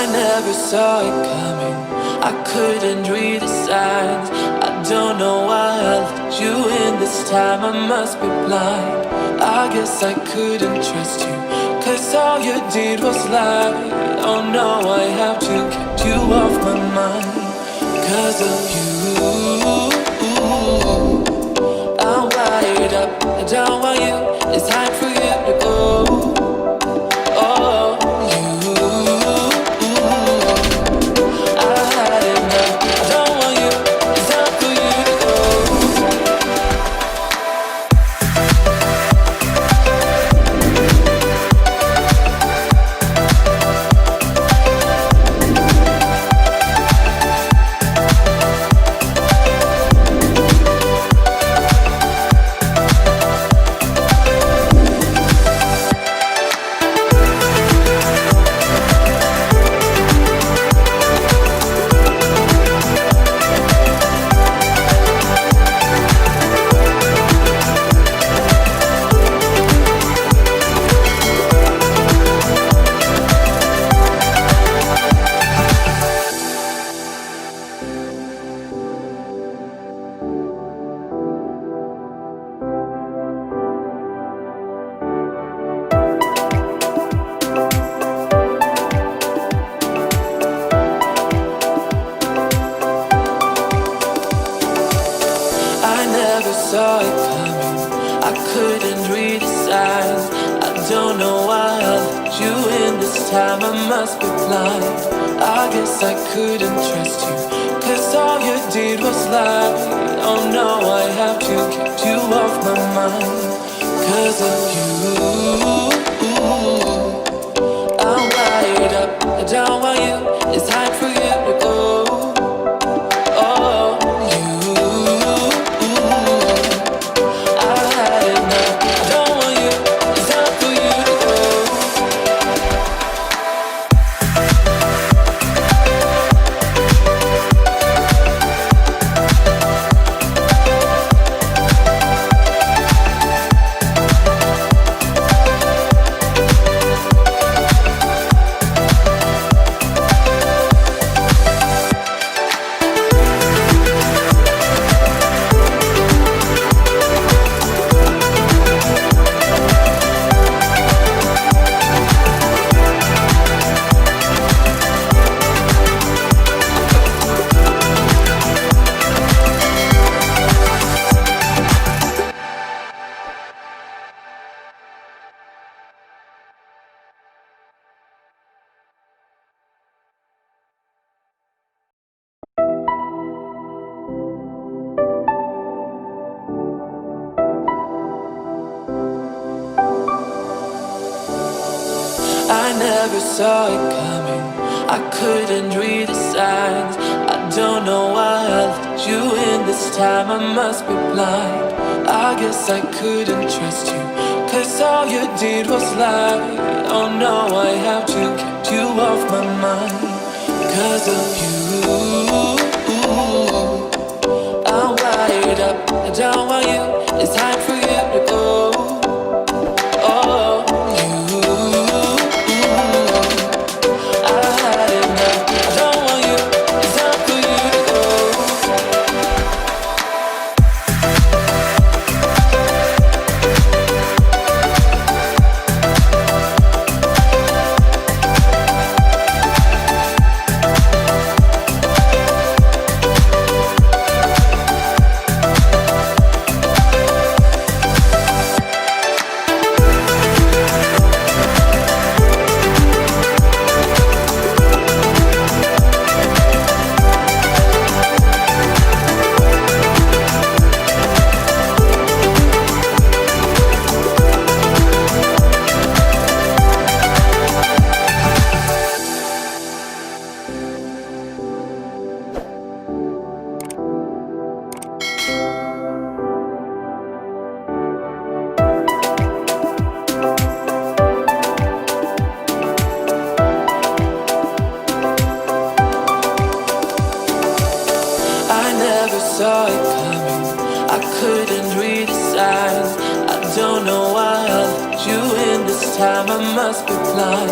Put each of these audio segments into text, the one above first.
I never saw it coming. I couldn't read the signs. I don't know why I let you in this time. I must be blind. I guess I couldn't trust you, 'cause all you did was lie. Oh no, I have to get you off my mind. 'Cause of you, I'm wired up. I don't want you. It's time for you to go. Oh, you, I had enough. I don't want you. It's time for you to go. I never saw it coming. I couldn't read the signs. I don't know why I let you in this time. I must be blind. I guess I couldn't trust you, 'cause all you did was lie. Oh no, I have to get you off my mind. 'Cause of you, I'm wired up. I don't want you. It's time for you to go. Oh, you, I had enough. I don't want you. It's time for you to go. I never saw it coming. I couldn't read the signs. I don't know why I let you in this time. I must be blind. I guess I couldn't trust you, 'cause all you did was lie. Oh no, I have to get you off my mind. 'Cause of you, I'm wired up. I don't want you. It's time for you to go. Oh, you, I had enough. I don't want you. It's time for you to go. you in this time, I must be blind.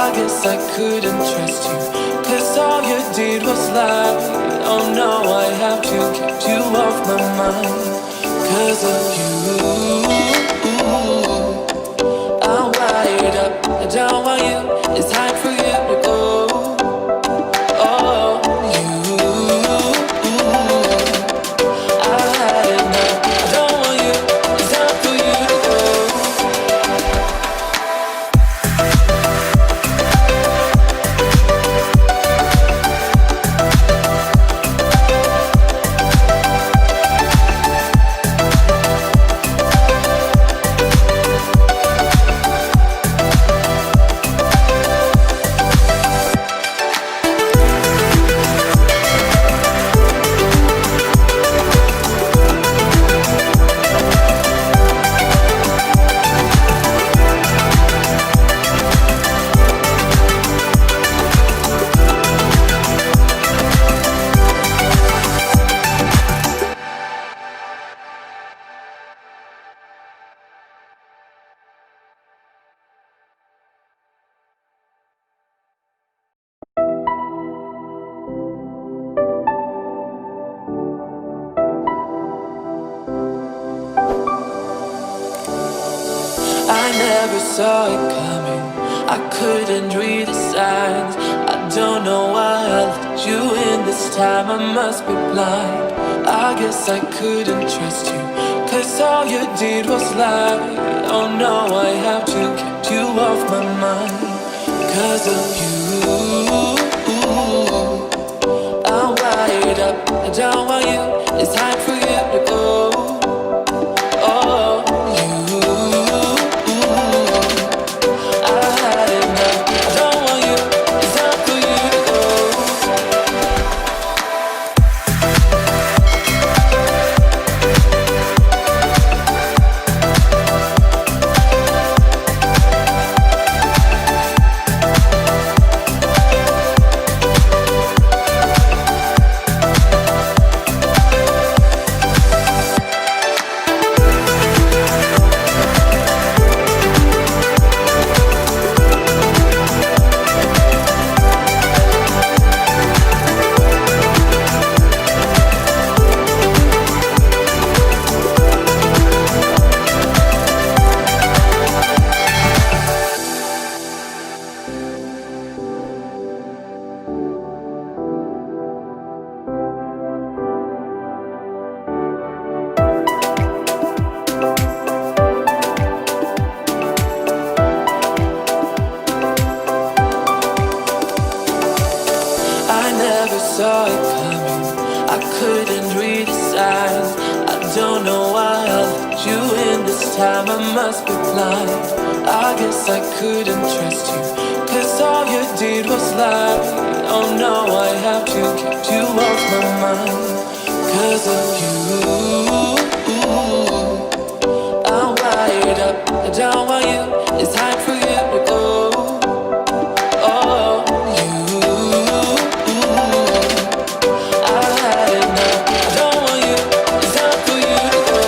I guess I couldn't trust you, 'cause all you did was lie. Oh no, I have to keep you off my mind. 'Cause of you, I'm wired up. I don't want you, it's time for you to go. Oh, you, I had enough. I don't want you, it's time for you to go. I never saw it coming, I couldn't read the signs. I don't know why I let you in this time, I must be blind. I guess I couldn't trust you, 'cause all you did was lie. Oh no, I have to keep you off my mind. 'Cause of you, I'm wired up. I don't want you, it's time for you to go. Oh, you, I had enough. I don't want you, it's time for you to go. I never saw it coming, I couldn't read the signs. I don't know why I let you in this time, I must be blind. I guess I couldn't trust you, 'cause all you did was lie. Oh no, I have to keep you off my mind. 'Cause of you, I'm wired up. I don't want you, it's time for you to go. Oh, you, I had enough. I don't want you, it's time for you to go.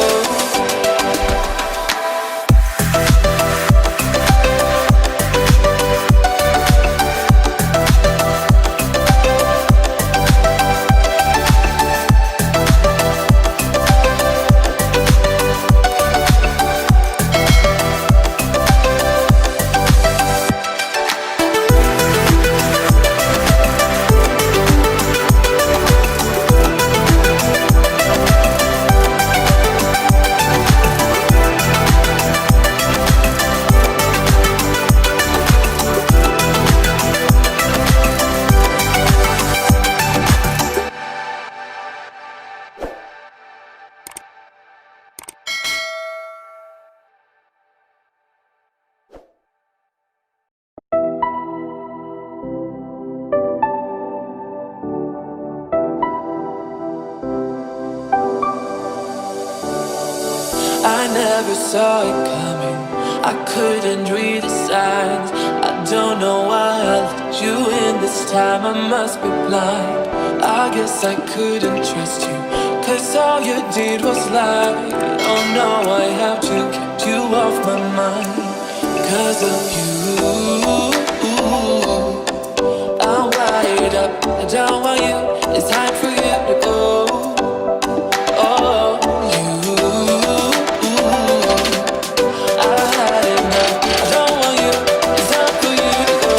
I never saw it coming, I couldn't read the signs. I don't know why I let you in this time, I must be blind. I guess I couldn't trust you, 'cause 'cause all you did was lie. Oh no, I have to keep you off my mind. 'Cause of you, I'm wired up. I don't want you, it's time for you to go. Oh, you, I had enough. I don't want you, it's time for you to go.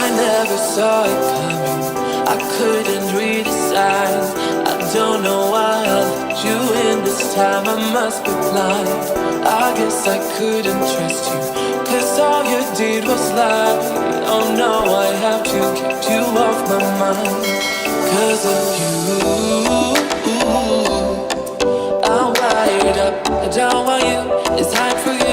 I never saw it coming. I couldn't read the signs. I don't know why I let you in this time. I must be blind. I guess I couldn't trust you, 'cause all you did was lie. Oh no, I have to keep you off my mind. 'Cause of you, I'm wired up. I don't want you, it's time for you.